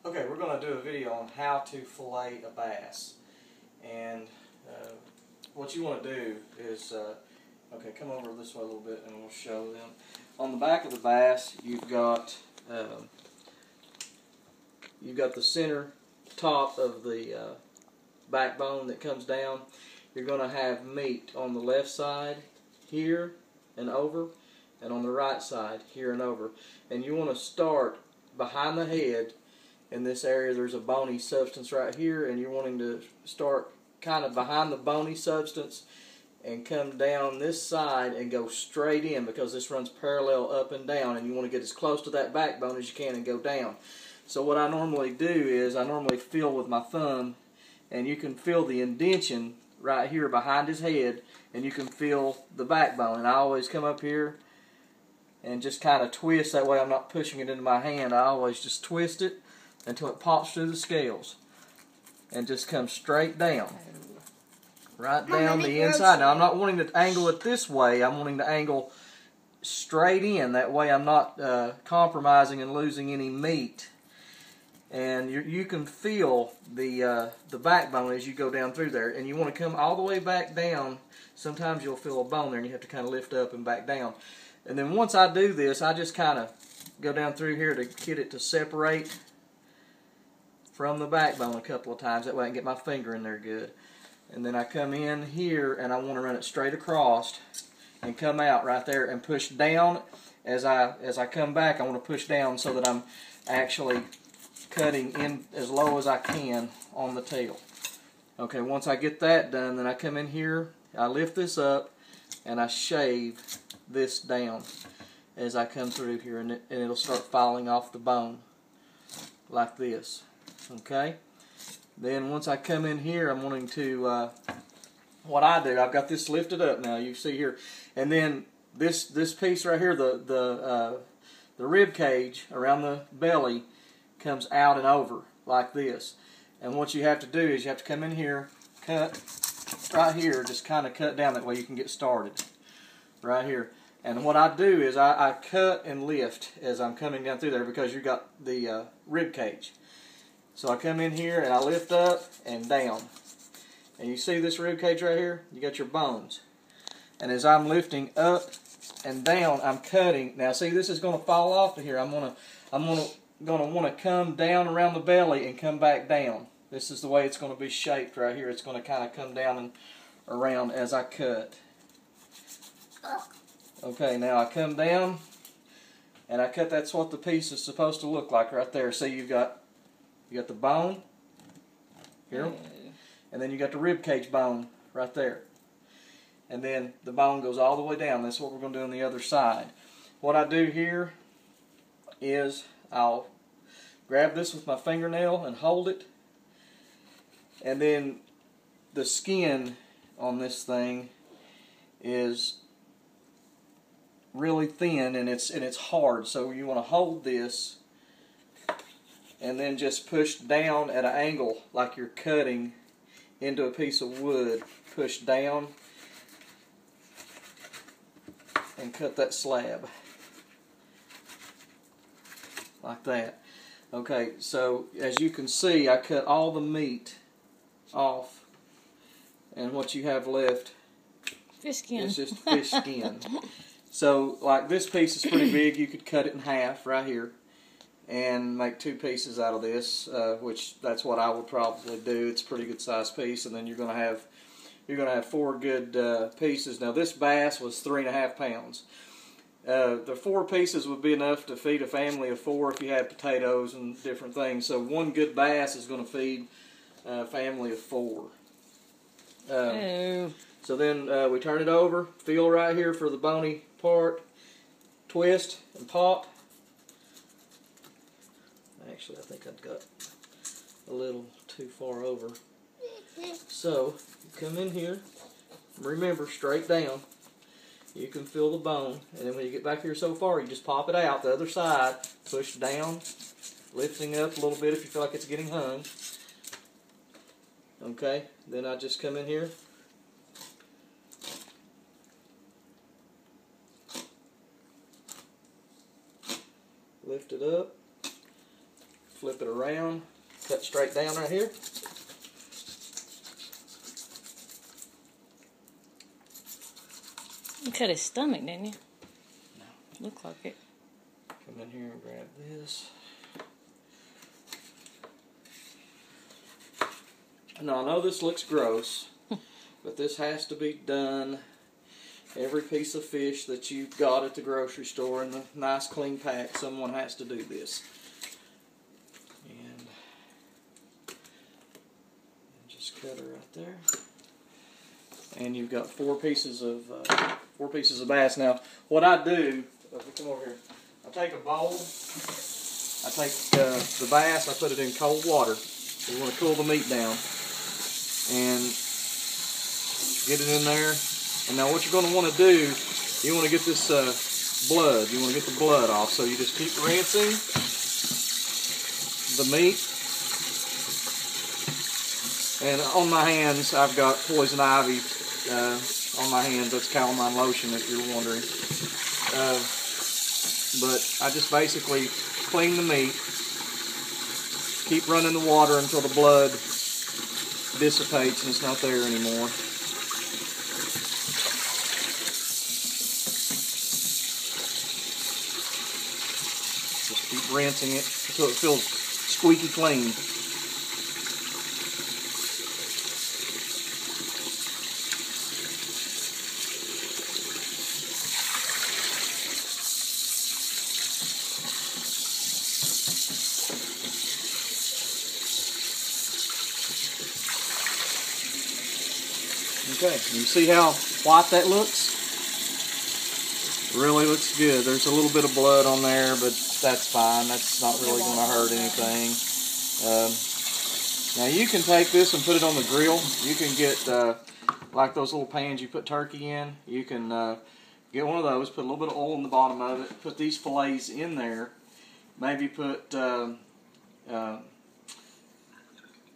Okay, we're going to do a video on how to fillet a bass. And what you want to do is, okay, come over this way a little bit and we'll show them. On the back of the bass, you've got the center top of the backbone that comes down. You're going to have meat on the left side here and over, and on the right side here and over. And you want to start behind the head. In this area there's a bony substance right here, and you're wanting to start kind of behind the bony substance and come down this side and go straight in, because this runs parallel up and down, and you want to get as close to that backbone as you can and go down. So what I normally do is I normally feel with my thumb, and you can feel the indention right here behind his head, and you can feel the backbone. And I always come up here and just kind of twist, that way I'm not pushing it into my hand. I always just twist it until it pops through the scales and just comes straight down, right down the inside. Now I'm not wanting to angle it this way, I'm wanting to angle straight in, that way I'm not compromising and losing any meat. And you can feel the backbone as you go down through there, and you want to come all the way back down. Sometimes you'll feel a bone there and you have to kind of lift up and back down. And then once I do this, I just kind of go down through here to get it to separate from the backbone a couple of times. That way I can get my finger in there good. And then I come in here and I want to run it straight across and come out right there and push down. As I come back, I want to push down so that I'm actually cutting in as low as I can on the tail. Okay, once I get that done, then I come in here, I lift this up, and I shave this down as I come through here, and it'll start falling off the bone like this. Okay, then once I come in here, I'm wanting to, what I do, I've got this lifted up now, you see here, and then this piece right here, the rib cage around the belly comes out and over like this. And what you have to do is you have to come in here, cut right here, just kind of cut down, that way you can get started right here. And what I do is I cut and lift as I'm coming down through there, because you've got the rib cage. So I come in here and I lift up and down. And you see this rib cage right here? You got your bones. And as I'm lifting up and down, I'm cutting. Now see, this is going to fall off to here. I'm gonna want to come down around the belly and come back down. This is the way it's going to be shaped right here. It's going to kind of come down and around as I cut. Okay, now I come down and I cut. That's what the piece is supposed to look like right there. See, you got the bone here, and then you got the rib cage bone right there. And then the bone goes all the way down. That's what we're going to do on the other side. What I do here is I'll grab this with my fingernail and hold it, and then the skin on this thing is really thin, and it's hard, so you want to hold this and then just push down at an angle like you're cutting into a piece of wood. Push down and cut that slab like that. Okay, so as you can see, I cut all the meat off, and what you have left fish skin. is just fish skin. So, like, this piece is pretty big. You could cut it in half right here and make two pieces out of this, which that's what I would probably do. It's a pretty good sized piece, and then you're gonna have four good pieces. Now, this bass was 3.5 pounds. The 4 pieces would be enough to feed a family of 4 if you had potatoes and different things. So one good bass is going to feed a family of 4. So then we turn it over, feel right here for the bony part, twist and pop. Actually, I think I've got a little too far over. So you come in here, remember, straight down. You can feel the bone, and then when you get back here so far, you just pop it out the other side, push down, lifting up a little bit if you feel like it's getting hung. Okay, then I just come in here, lift it up, flip it around, cut straight down right here. You cut his stomach, didn't you? No. Looked like it. Come in here and grab this. Now I know this looks gross, but this has to be done. Every piece of fish that you've got at the grocery store in the nice clean pack, someone has to do this. And just cut her right there. And you've got four pieces of bass. Now, what I do, come over here. I take a bowl. I take the bass. I put it in cold water. We want to cool the meat down, and get it in there. And now, what you're going to want to do, you want to get this blood. You want to get the blood off. So you just keep rinsing the meat. And on my hands, I've got poison ivy. On my hands, that's calamine lotion if you're wondering. But I just basically clean the meat, keep running the water until the blood dissipates and it's not there anymore. Just keep rinsing it until it feels squeaky clean. Okay, you see how white that looks? Really looks good. There's a little bit of blood on there, but that's fine. That's not really going to hurt anything. Now you can take this and put it on the grill. You can get, like those little pans you put turkey in. You can get one of those, put a little bit of oil in the bottom of it, put these fillets in there. Maybe put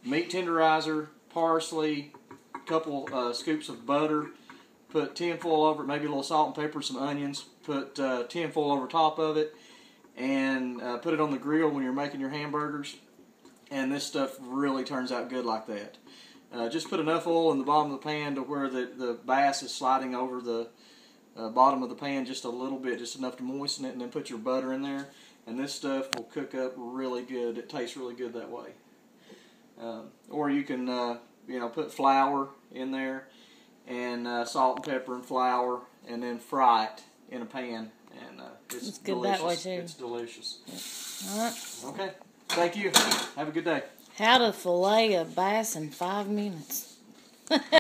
meat tenderizer, parsley, couple scoops of butter, put tin foil over it, maybe a little salt and pepper, some onions, put tin foil over top of it, and put it on the grill when you're making your hamburgers, and this stuff really turns out good like that. Just put enough oil in the bottom of the pan to where the bass is sliding over the bottom of the pan just a little bit, just enough to moisten it, and then put your butter in there, and this stuff will cook up really good. It tastes really good that way. Or you can put flour in there, and salt and pepper and flour, and then fry it in a pan, and it's good delicious. that way too. It's delicious. All right. Okay. Thank you. Have a good day. How to fillet a bass in 5 minutes.